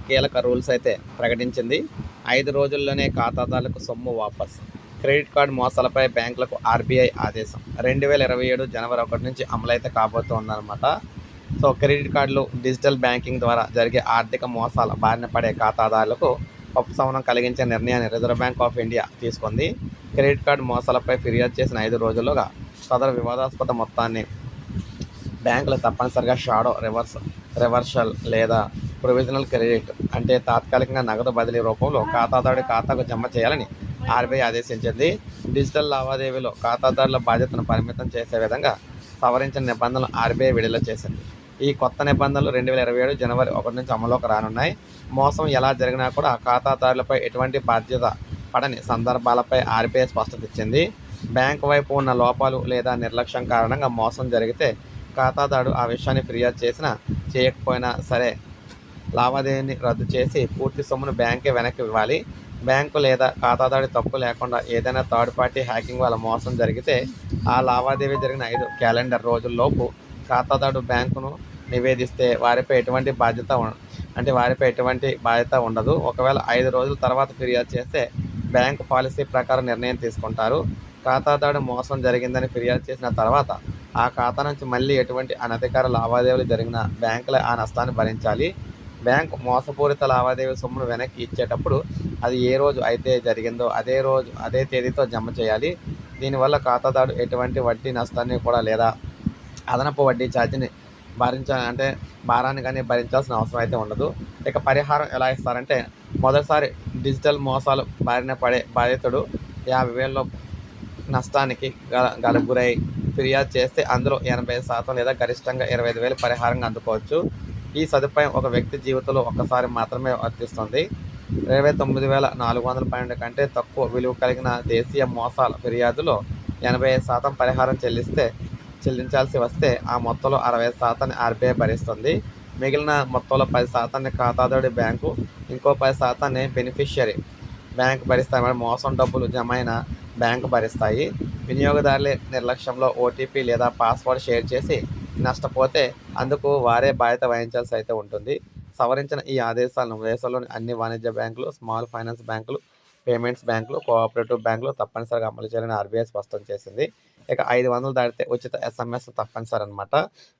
కీలక రూల్స్ అయితే ప్రకటించింది. 5 రోజుల్లోనే ఖాతాదారులకు సొమ్ము వాపస్. క్రెడిట్ కార్డు మోసాలపై బ్యాంకులకు ఆర్బీఐ ఆదేశం. 2027 జనవరి 1 నుంచి అమలైతే కాబోతోందన్నమాట. సో క్రెడిట్ కార్డులు, డిజిటల్ బ్యాంకింగ్ ద్వారా జరిగే ఆర్థిక మోసాల బారిన పడే ఖాతాదారులకు ఉపశమనం కలిగించే నిర్ణయాన్ని రిజర్వ్ బ్యాంక్ ఆఫ్ ఇండియా తీసుకుంది. క్రెడిట్ కార్డు మోసాలపై ఫిర్యాదు చేసిన 5 రోజుల్లోగా సదరు వివాదాస్పద మొత్తాన్ని బ్యాంకులు తప్పనిసరిగా షాడో రివర్సల్ లేదా ప్రొవిజనల్ క్రెడిట్ అంటే తాత్కాలికంగా నగదు బదిలీ రూపంలో ఖాతాదారుడి ఖాతాకు జమ చేయాలని ఆర్బీఐ ఆదేశించింది. డిజిటల్ లావాదేవీలో ఖాతాదారుల బాధ్యతను పరిమితం చేసే విధంగా సవరించిన నిబంధనలు ఆర్బీఐ విడుదల చేసింది. ఈ కొత్త నిబంధనలు 2027 జనవరి 1 నుంచి అమలులోకి రానున్నాయి. మోసం ఎలా జరిగినా కూడా ఖాతాదారులపై ఎటువంటి బాధ్యత పడని సందర్భాలపై ఆర్బీఐ స్పష్టత ఇచ్చింది. బ్యాంకు వైపు ఉన్న లోపాలు లేదా నిర్లక్ష్యం కారణంగా మోసం జరిగితే ఖాతాదారుడు ఆ విషయాన్ని ఫిర్యాదు చేసినా చేయకపోయినా సరే లావాదేవీని రద్దు చేసి పూర్తి సొమ్మును బ్యాంకే వెనక్కి ఇవ్వాలి. బ్యాంకు లేదా ఖాతాదారుడి తప్పు లేకుండా ఏదైనా థర్డ్ పార్టీ హ్యాకింగ్ వల్ల మోసం జరిగితే ఆ లావాదేవీ జరిగిన 5 క్యాలెండర్ రోజుల్లోపు ఖాతాదారుడు బ్యాంకును నివేదిస్తే వారిపై ఎటువంటి బాధ్యత ఉండదు. ఒకవేళ 5 రోజుల తర్వాత ఫిర్యాదు చేస్తే బ్యాంకు పాలసీ ప్రకారం నిర్ణయం తీసుకుంటారు. ఖాతాదారుడు మోసం జరిగిందని ఫిర్యాదు చేసిన తర్వాత ఆ ఖాతా నుంచి మళ్ళీ ఎటువంటి అనధికార లావాదేవీలు జరిగినా బ్యాంకులే ఆ నష్టాన్ని భరించాలి. బ్యాంకు మోసపూరిత లావాదేవీ సొమ్మును వెనక్కి ఇచ్చేటప్పుడు అది ఏ రోజు అయితే జరిగిందో అదే తేదీతో జమ చేయాలి. దీనివల్ల ఖాతాదారుడు ఎటువంటి వడ్డీ నష్టాన్ని కూడా లేదా అదనపు వడ్డీ ఛార్జీని భారాన్ని కానీ భరించాల్సిన అవసరం అయితే ఉండదు. ఇక పరిహారం ఎలా ఇస్తారంటే, మొదటిసారి డిజిటల్ మోసాలు బారిన పడే బాధితుడు 50,000 నష్టానికి గురై ఫిర్యాదు చేస్తే అందులో 80% లేదా గరిష్టంగా 25,000 పరిహారంగా అందుకోవచ్చు. ఈ సదుపాయం ఒక వ్యక్తి జీవితంలో ఒక్కసారి మాత్రమే వర్తిస్తుంది. 29,412 కంటే తక్కువ విలువ కలిగిన దేశీయ మోసాల ఫిర్యాదులో 85% పరిహారం చెల్లించాల్సి వస్తే ఆ మొత్తంలో 60% ఆర్బీఐ భరిస్తుంది. మిగిలిన మొత్తంలో 10% ఖాతాదారుడి బ్యాంకు, ఇంకో 10% బెనిఫిషియరీ బ్యాంకు భరిస్తాయి. మోసం డబ్బులు జమైన బ్యాంకు భరిస్తాయి. వినియోగదారుల నిర్లక్ష్యంలో ఓటీపీ లేదా పాస్వర్డ్ షేర్ చేసి నష్టపోతే అందుకు వారే బాధ్యత వహించాల్సి అయితే ఉంటుంది. సవరించిన ఈ ఆదేశాలను దేశంలోని అన్ని వాణిజ్య బ్యాంకులు, స్మాల్ ఫైనాన్స్ బ్యాంకులు, పేమెంట్స్ బ్యాంకులు, కోఆపరేటివ్ బ్యాంకులు తప్పనిసరిగా అమలు చేయాలని ఆర్బీఐ స్పష్టం చేసింది. ఇక 500 దాటితే ఉచిత ఎస్ఎంఎస్ తప్పనిసరి అన్నమాట.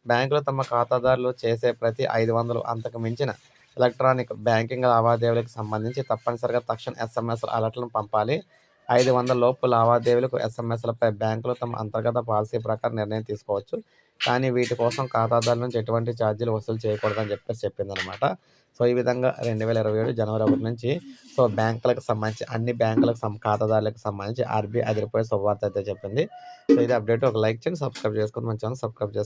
బ్యాంకులు తమ ఖాతాదారులు చేసే ప్రతి 500 అంతకు మించిన ఎలక్ట్రానిక్ బ్యాంకింగ్ లావాదేవీలకు సంబంధించి తప్పనిసరిగా తక్షణ ఎస్ఎంఎస్ అలర్ట్లను పంపాలి. 500 లోపు లావాదేవీలకు ఎస్ఎంఎస్లపై బ్యాంకులు తమ అంతర్గత పాలసీ ప్రకారం నిర్ణయం తీసుకోవచ్చు. కానీ వీటి కోసం ఖాతాదారుల నుంచి ఎటువంటి ఛార్జీలు వసూలు చేయకూడదని చెప్పిందనమాట. సో ఈ విధంగా 2027 జనవరి 1 నుంచి బ్యాంకులకు సంబంధించి అన్ని ఖాతాదారులకు సంబంధించి ఆర్బీఐ అదిరిపోయే శుభవార్త అయితే చెప్పింది. సో ఇది అప్డేట్. ఒక లైక్ చేయండి, సబ్స్క్రైబ్ చేసుకోండి. మన ఛానల్ సబ్స్క్రైబ్ చేసుకోండి.